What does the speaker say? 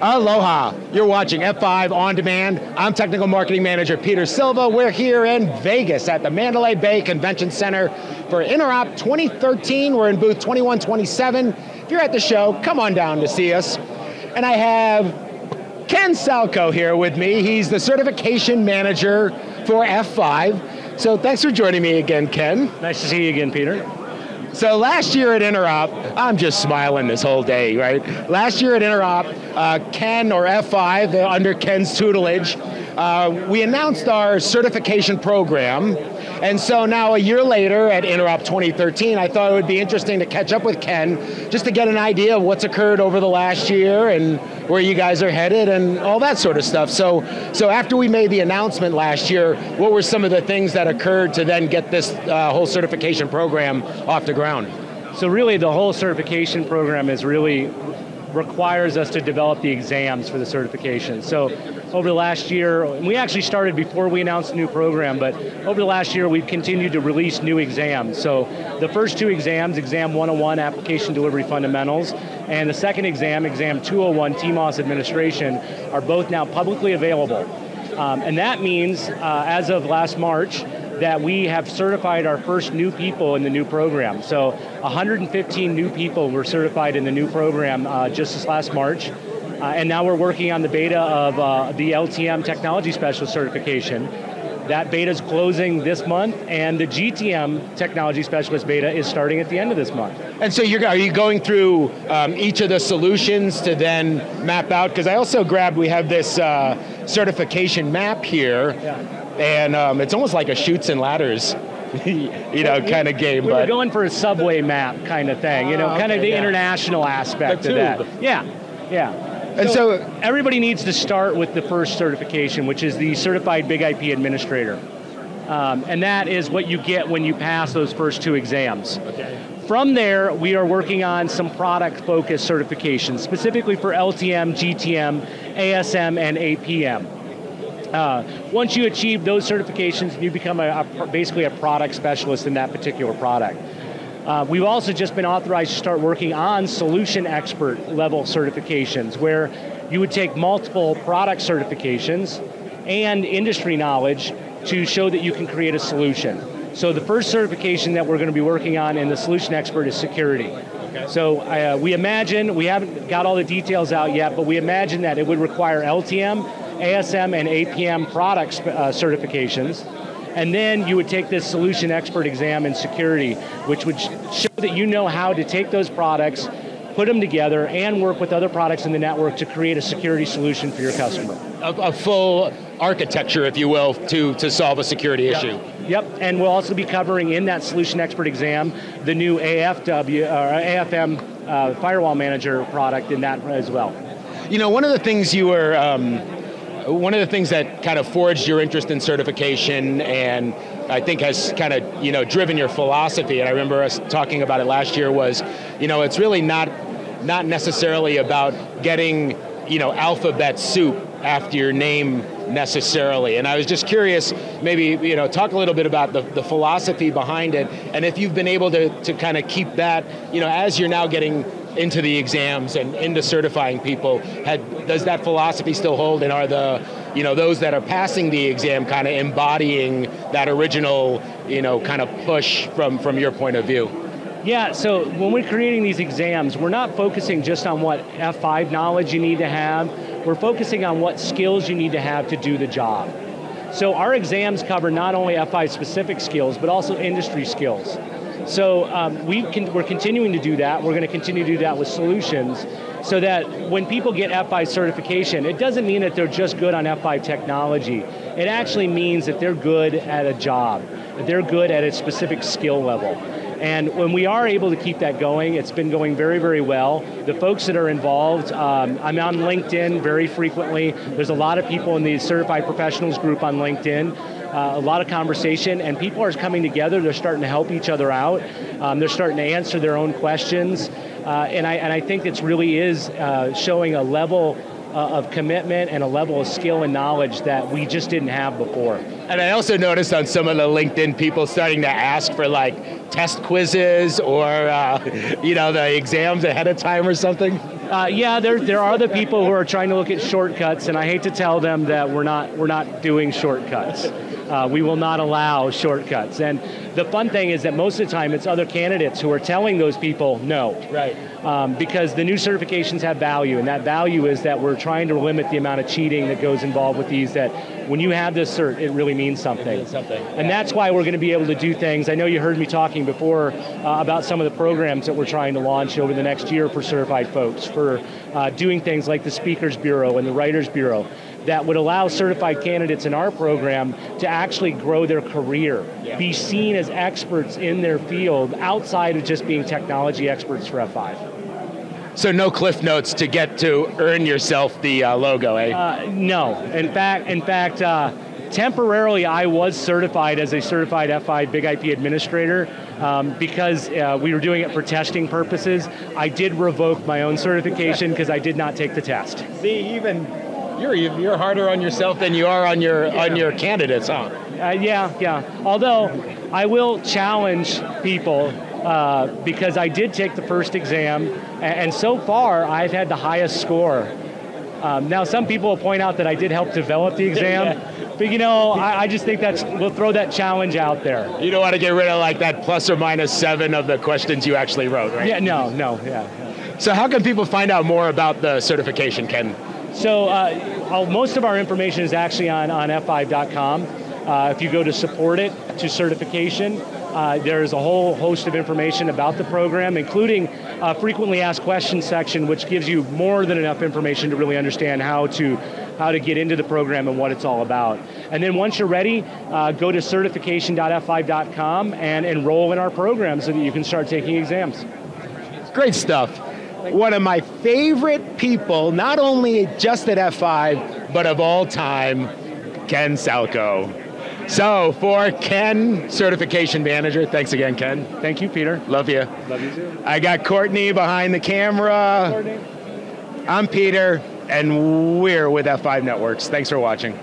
Aloha, you're watching F5 On Demand. I'm Technical Marketing Manager Peter Silva. We're here in Vegas at the Mandalay Bay Convention Center for Interop 2013. We're in booth 2127. If you're at the show, come on down to see us. And I have Ken Salchow here with me. He's the Certification Manager for F5. So thanks for joining me again, Ken. Nice to see you again, Peter. So last year at Interop, I'm just smiling this whole day, right? Last year at Interop, Ken, or F5, under Ken's tutelage, we announced our certification program. And so now a year later at Interop 2013, I thought it would be interesting to catch up with Ken just to get an idea of what's occurred over the last year and where you guys are headed and all that sort of stuff. So after we made the announcement last year, what were some of the things that occurred to then get this whole certification program off the ground? So really the whole certification program requires us to develop the exams for the certification. So over the last year, and we actually started before we announced the new program, but over the last year we've continued to release new exams. So the first two exams, Exam 101, Application Delivery Fundamentals, and the second exam, Exam 201, TMOS Administration, are both now publicly available. And that means, as of last March, that we have certified our first new people in the new program. So 115 new people were certified in the new program just this last March. And now we're working on the beta of the LTM Technology Specialist certification. That beta is closing this month, and the GTM Technology Specialist beta is starting at the end of this month. And so are you going through each of the solutions to then map out? Because I also grabbed, we have this certification map here, and it's almost like a chutes and ladders kind of game. We were going for a subway map kind of thing, kind of the international aspect of that. Yeah. And so everybody needs to start with the first certification, which is the Certified Big IP Administrator. And that is what you get when you pass those first two exams. Okay. From there, we are working on some product-focused certifications, specifically for LTM, GTM, ASM, and APM. Once you achieve those certifications, you become basically a product specialist in that particular product. We've also just been authorized to start working on solution expert level certifications, where you would take multiple product certifications and industry knowledge to show that you can create a solution. So the first certification that we're going to be working on in the solution expert is security. Okay. So we haven't got all the details out yet, but we imagine that it would require LTM, ASM, and APM product certifications. And then you would take this solution expert exam in security, which would show that you know how to take those products, put them together, and work with other products in the network to create a security solution for your customer. A full architecture, if you will, to solve a security issue. Yep, and we'll also be covering in that solution expert exam the new AFM Firewall Manager product in that as well. One of the things one of the things that kind of forged your interest in certification and I think has kind of driven your philosophy, and I remember us talking about it last year, was it's really not necessarily about getting alphabet soup after your name necessarily. And I was just curious, maybe talk a little bit about the philosophy behind it, and if you've been able to kind of keep that as you're now getting into the exams and into certifying people, does that philosophy still hold, and are those that are passing the exam kind of embodying that original kind of push from your point of view? Yeah, so when we're creating these exams, we're not focusing just on what F5 knowledge you need to have, we're focusing on what skills you need to have to do the job. So our exams cover not only F5 specific skills, but also industry skills. So we're continuing to do that. We're going to continue to do that with solutions, so that when people get F5 certification, it doesn't mean that they're just good on F5 technology. It actually means that they're good at a job, that they're good at a specific skill level. And when we are able to keep that going, it's been going very, very well. The folks that are involved, I'm on LinkedIn very frequently. There's a lot of people in the Certified Professionals group on LinkedIn. A lot of conversation, and people are coming together. They're starting to help each other out. They're starting to answer their own questions, and I think it really is showing a level of commitment and a level of skill and knowledge that we just didn't have before. And I also noticed on some of the LinkedIn people starting to ask for like test quizzes or the exams ahead of time or something. Yeah, there are the people who are trying to look at shortcuts, and I hate to tell them that we're not doing shortcuts. We will not allow shortcuts. And the fun thing is that most of the time it's other candidates who are telling those people no. Right. Because the new certifications have value, and that value is that we're trying to limit the amount of cheating that goes involved with these, that when you have this cert, it really means something. It means something. And that's why we're going to be able to do things. I know you heard me talking before about some of the programs that we're trying to launch over the next year for certified folks, for doing things like the Speakers Bureau and the Writers Bureau, that would allow certified candidates in our program to actually grow their career, be seen as experts in their field outside of just being technology experts for F5. So no cliff notes to get to earn yourself the logo, eh? No. In fact, temporarily I was certified as a certified F5 Big IP administrator because we were doing it for testing purposes. I did revoke my own certification because I did not take the test. See, even you're harder on yourself than you are on your candidates, huh? Yeah. Although I will challenge people because I did take the first exam, and so far I've had the highest score. Now some people will point out that I did help develop the exam, but I just think we'll throw that challenge out there. You don't want to get rid of like that plus or minus 7 of the questions you actually wrote, right? Yeah, no. So how can people find out more about the certification, Ken? So most of our information is actually on f5.com. If you go to support it, to certification, there's a whole host of information about the program, including a frequently asked questions section, which gives you more than enough information to really understand how to get into the program and what it's all about. And then once you're ready, go to certification.f5.com and enroll in our program so that you can start taking exams. Great stuff. One of my favorite people, not only just at F5, but of all time, Ken Salchow. So for Ken, Certification Manager, thanks again, Ken. Thank you, Peter. Love you. Love you too. I got Courtney behind the camera. Courtney. I'm Peter, and we're with F5 Networks. Thanks for watching.